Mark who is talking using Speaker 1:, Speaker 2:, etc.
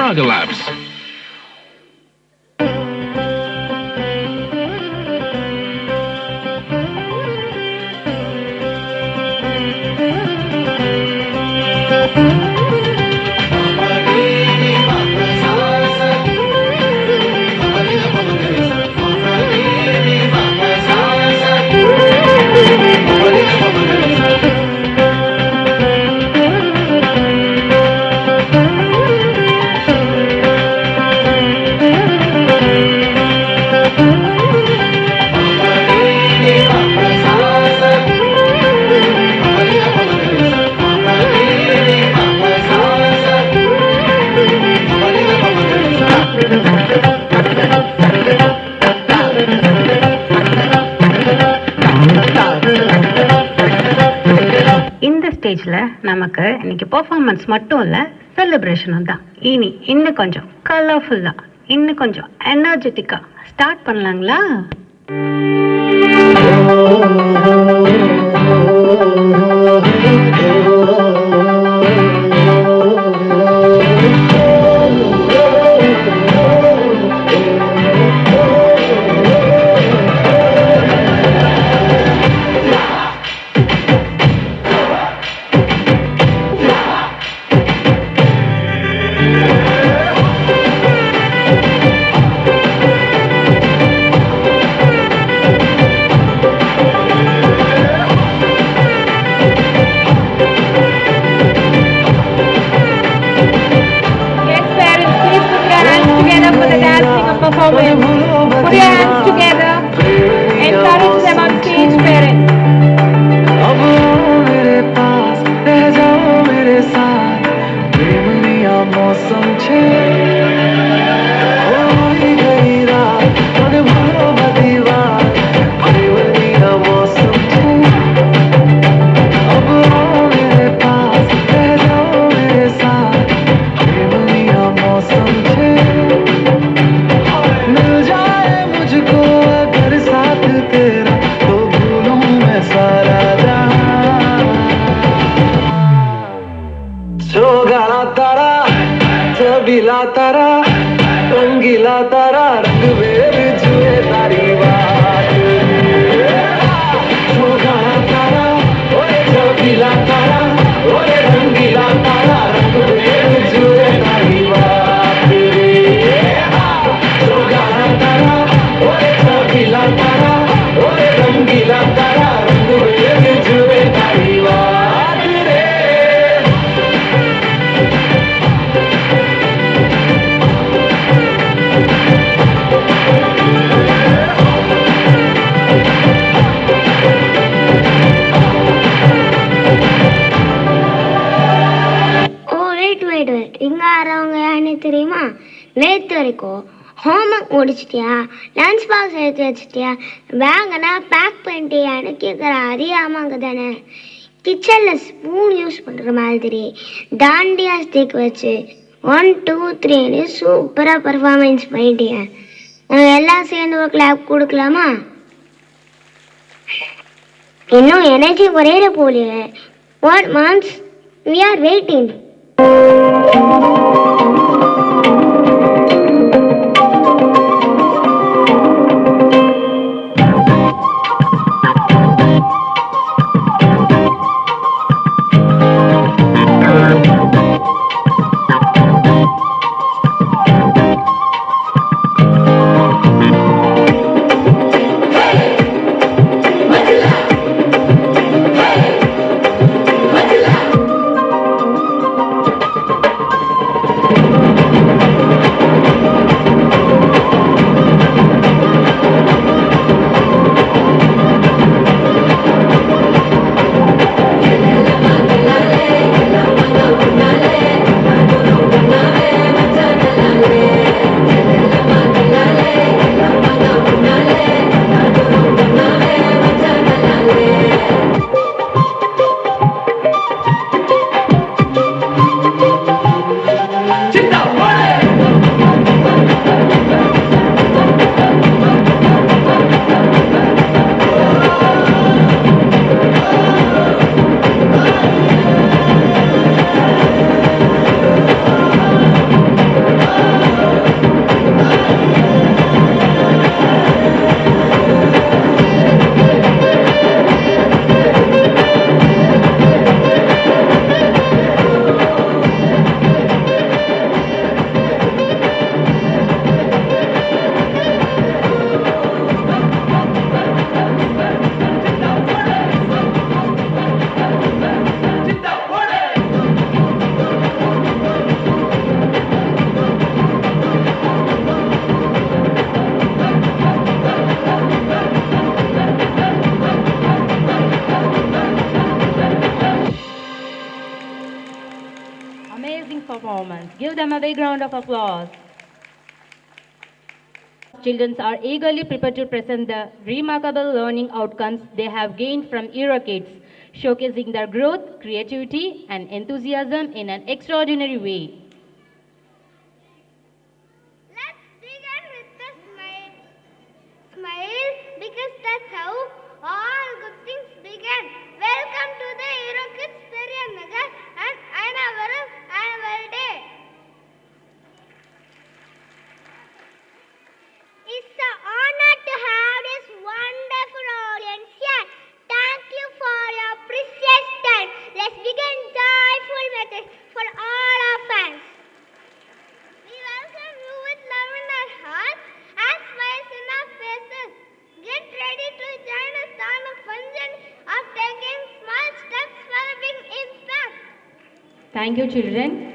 Speaker 1: Saga Labs.
Speaker 2: இந்த ஸ்டேஜ்ல நமக்கு இன்னைக்கு பெர்ஃபார்மன்ஸ் மட்டும் இல்ல, செலிப்ரேஷனும் தான். இனி இன்னும் கொஞ்சம் கலர்ஃபுல்லா, இன்னும் கொஞ்சம் எனர்ஜெட்டிக்கா start பண்ணலாங்களா?
Speaker 3: Performance. Put your hands together. Encourage them on stage, parents.
Speaker 4: अब मेरे पास रह जाओ मेरे साथ, प्रेमनिया मौसम छे होई गई रात मन भरो बदीवार, प्रेमनिया मौसम छे। अब मेरे पास रह जाओ मेरे साथ, प्रेमनिया मौसम छे। मिल जाए मुझको अगर साथ तेरा, तो भूलूं मैं सारा जहां। सोगाला तारा, सबीला तारा, रंगीला तारा, रंग वेर जुए तारी बात। सोगाला तारा, ओए सबीला तारा, ओए रंगीला तारा, रंग वेर जुए तारी बात। सोगाला तारा, ओए सबीला तारा, ओए रंगीला तारा, रंग वेर जुए तारी बात रे।
Speaker 5: இங்க ஆறவங்க யாருன்னு தெரியுமா? நேற்று வரைக்கும் ஹோம்ஒர்க் முடிச்சிட்டியா, லஞ்ச் பாக்ஸ் எடுத்து வச்சிட்டியா, பேங்கனா பேக் பண்ணிட்டியான்னு கேட்குற அறியாமாங்க தானே. கிச்சனில் ஸ்பூன் யூஸ் பண்ணுற மாதிரி தாண்டியா ஸ்டிக் வச்சு 1 2 3ன்னு சூப்பராக பர்ஃபார்மன்ஸ் பண்ணிட்டேன். எல்லாம் சேர்ந்து ஒரு கிளாப் கொடுக்கலாமா? இன்னும் எனர்ஜி குறையிற போலியே. வாட் மாம்ஸ், we are waiting.
Speaker 1: ones. Give them a big round of applause. Children are eagerly prepared to present the remarkable learning outcomes they have gained from EuroKids, showcasing their growth, creativity, and enthusiasm in an extraordinary way.
Speaker 5: Let's begin with the smile. Smile, because that's how all good things begin. Welcome to the EuroKids Periyanagar and Ayanavaram Annual Day. It's an honor to have this wonderful audience here. Thank you for your precious time. Let's begin joyful message for all our fans. We welcome you with love in our hearts and smiles in our faces. Get ready to join us on a fun journey of taking small steps for a big impact.
Speaker 1: Thank you, children.